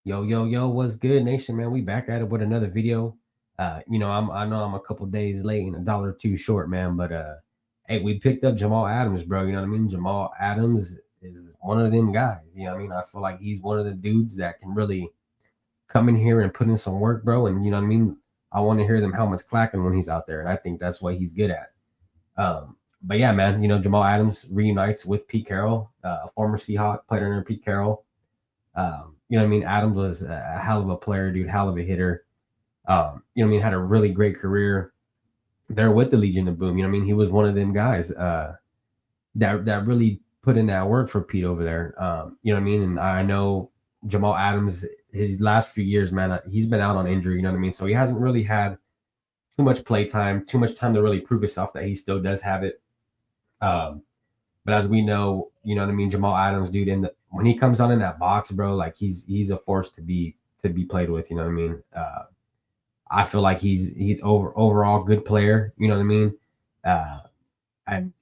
Yo, yo, yo, what's good, nation, man? We back at it with another video. I know I'm a couple days late and a dollar or two short, man, but hey, we picked up Jamal Adams, bro. You know what I mean? Jamal Adams is one of them guys. You know what I mean? I feel like he's one of the dudes that can really come in here and put in some work, bro. And you know what I mean? I want to hear them helmets clacking when he's out there, and I think that's what he's good at. But yeah, man, Jamal Adams reunites with Pete Carroll, a former Seahawk, played under Pete Carroll. You know what I mean? Adams was a hell of a player, dude, hell of a hitter. You know what I mean? Had a really great career there with the Legion of Boom. You know what I mean? He was one of them guys that really put in that work for Pete over there. You know what I mean? And I know Jamal Adams, his last few years, man, he's been out on injury. You know what I mean? So he hasn't really had too much play time, too much time to really prove himself that he still does have it. Um, but as we know, you know what I mean, Jamal Adams, dude, when he comes on in that box, bro, like he's a force to be played with. You know what I mean? I feel like he's overall good player. You know what I mean? Uh, and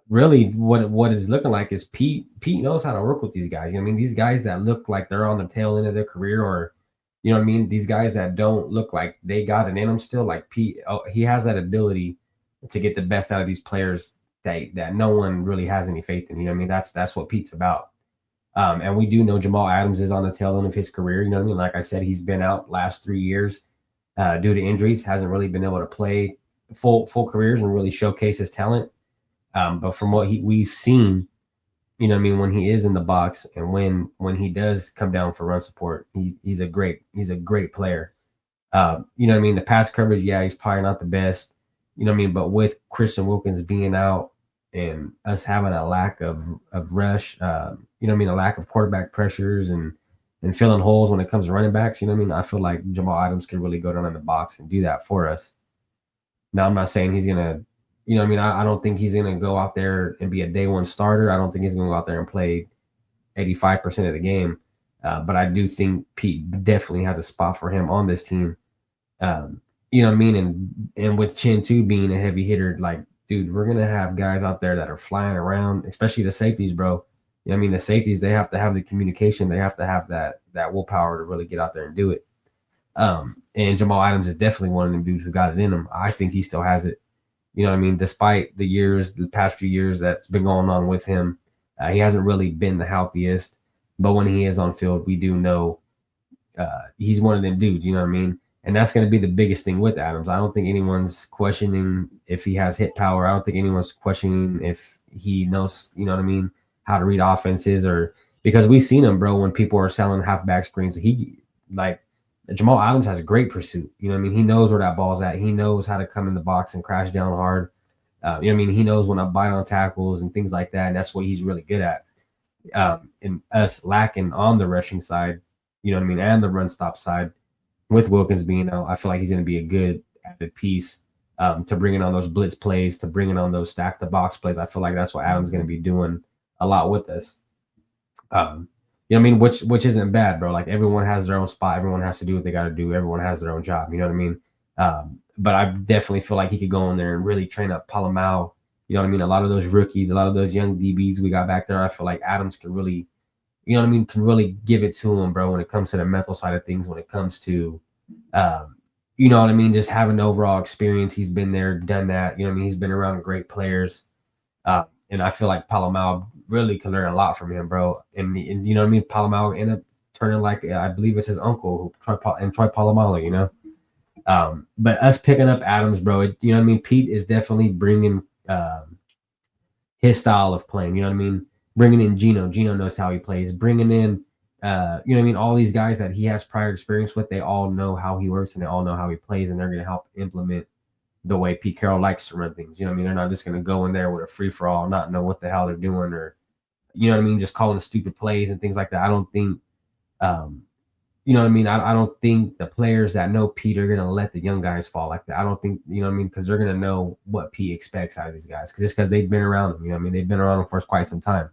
really, what is looking like is Pete knows how to work with these guys. You know what I mean? These guys that look like they're on the tail end of their career, or you know what I mean? These guys that don't look like they got it in them still. Like Pete, he has that ability to get the best out of these players that no one really has any faith in. You know what I mean? That's what Pete's about. And we do know Jamal Adams is on the tail end of his career. You know what I mean? Like I said, he's been out last 3 years due to injuries. Hasn't really been able to play full careers and really showcase his talent. But from what we've seen, you know what I mean, when he is in the box and when he does come down for run support, he's a great player. You know what I mean? The pass coverage, yeah, he's probably not the best. You know what I mean? But with Christian Wilkins being out and us having a lack of rush, you know what I mean, a lack of quarterback pressures and filling holes when it comes to running backs, you know what I mean? I feel like Jamal Adams can really go down in the box and do that for us. Now I'm not saying he's gonna, you know what I mean, I don't think he's gonna go out there and be a day one starter. I don't think he's gonna go out there and play 85% of the game. But I do think Pete definitely has a spot for him on this team. You know what I mean? And with Chin too being a heavy hitter, like, dude, we're gonna have guys out there that are flying around, especially the safeties, bro. You know what I mean? The safeties, they have to have the communication, they have to have that willpower to really get out there and do it. And Jamal Adams is definitely one of them dudes who got it in him. I think he still has it. You know what I mean? Despite the past few years that's been going on with him, he hasn't really been the healthiest. But when he is on field, we do know he's one of them dudes. You know what I mean? And that's going to be the biggest thing with Adams. I don't think anyone's questioning if he has hit power. I don't think anyone's questioning if he knows, you know what I mean, how to read offenses, or because we've seen him, bro, when people are selling halfback screens. Like Jamal Adams has great pursuit. You know what I mean? He knows where that ball's at. He knows how to come in the box and crash down hard. You know what I mean? He knows when to bite on tackles and things like that. And that's what he's really good at. And us lacking on the rushing side, you know what I mean, and the run stop side with Wilkins being out, I feel like he's going to be a good added piece to bringing on those blitz plays, to bringing on those stack the box plays. I feel like that's what Adam's going to be doing a lot with us. You know what I mean? Which isn't bad, bro. Like everyone has their own spot. Everyone has to do what they got to do. Everyone has their own job. You know what I mean? But I definitely feel like he could go in there and really train up Palomau. You know what I mean? A lot of those rookies, a lot of those young DBs we got back there, I feel like Adams can really, you know what I mean, can really give it to him, bro, when it comes to the mental side of things, when it comes to, you know what I mean, just having the overall experience. He's been there, done that. You know what I mean? He's been around great players. And I feel like Palomau really could learn a lot from him, bro. And you know what I mean? Palomau ended up turning like, I believe it's his uncle, Troy Polamalu, you know? But us picking up Adams, bro, you know what I mean? Pete is definitely bringing his style of playing, you know what I mean? Bringing in Gino. Gino knows how he plays. Bringing in, you know what I mean? All these guys that he has prior experience with, they all know how he works and they all know how he plays, and they're going to help implement the way Pete Carroll likes to run things. You know what I mean? They're not just going to go in there with a free for all, not know what the hell they're doing, or, you know what I mean, just calling stupid plays and things like that. I don't think, um, you know what I mean? I don't think the players that know Pete are going to let the young guys fall like that. I don't think, you know what I mean? Because they're going to know what Pete expects out of these guys, just because they've been around them. You know what I mean? They've been around them for quite some time.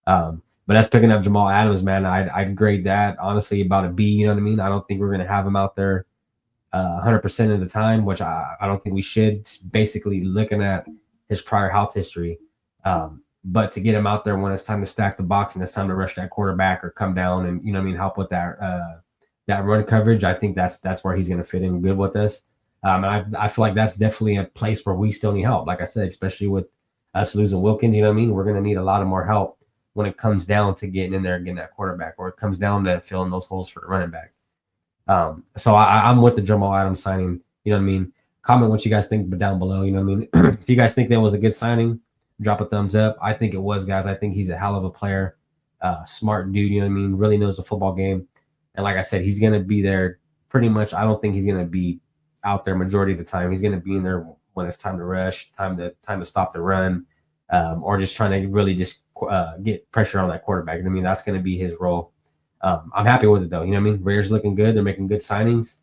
But that's picking up Jamal Adams, man. I'd grade that honestly about a B. You know what I mean? I don't think we're going to have him out there 100% of the time, which I don't think we should. Basically, looking at his prior health history, but to get him out there when it's time to stack the box and it's time to rush that quarterback or come down and, you know what I mean, help with that that run coverage, I think that's where he's going to fit in good with us. And I feel like that's definitely a place where we still need help. Like I said, especially with us losing Wilkins, you know what I mean? We're going to need a lot of more help when it comes down to getting in there and getting that quarterback, or it comes down to filling those holes for the running back. So I'm with the Jamal Adams signing. You know what I mean? Comment what you guys think down below. You know what I mean? If you guys think that was a good signing, drop a thumbs up. I think it was, guys. I think he's a hell of a player, smart dude. You know what I mean? Really knows the football game. And like I said, he's gonna be there pretty much. I don't think he's gonna be out there majority of the time. He's gonna be in there when it's time to rush, time to stop the run, or just trying to really just get pressure on that quarterback. I mean, that's gonna be his role. I'm happy with it though. You know what I mean? Raiders looking good. They're making good signings.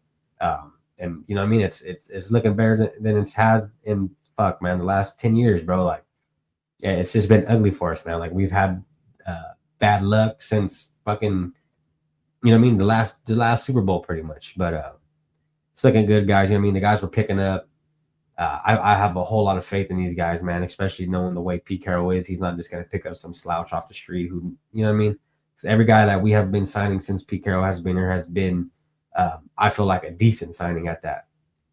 And you know what I mean? It's looking better than it's had in the last 10 years, bro. Like, yeah, it's just been ugly for us, man. Like we've had bad luck since fucking, you know what I mean, the last Super Bowl pretty much. But it's looking good, guys. You know what I mean? The guys were picking up. I have a whole lot of faith in these guys, man, especially knowing the way Pete Carrol is. He's not just going to pick up some slouch off the street who, you know what I mean? So every guy that we have been signing since Pete Carrol has been here has been, I feel like, a decent signing at that.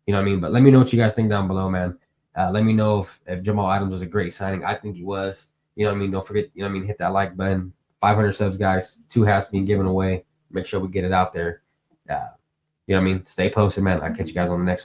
You know what I mean? But let me know what you guys think down below, man. Let me know if Jamal Adams was a great signing. I think he was. You know what I mean? Don't forget, you know what I mean? Hit that like button. 500 subs, guys. 2 hats being given away. Make sure we get it out there. You know what I mean? Stay posted, man. I'll catch you guys on the next one.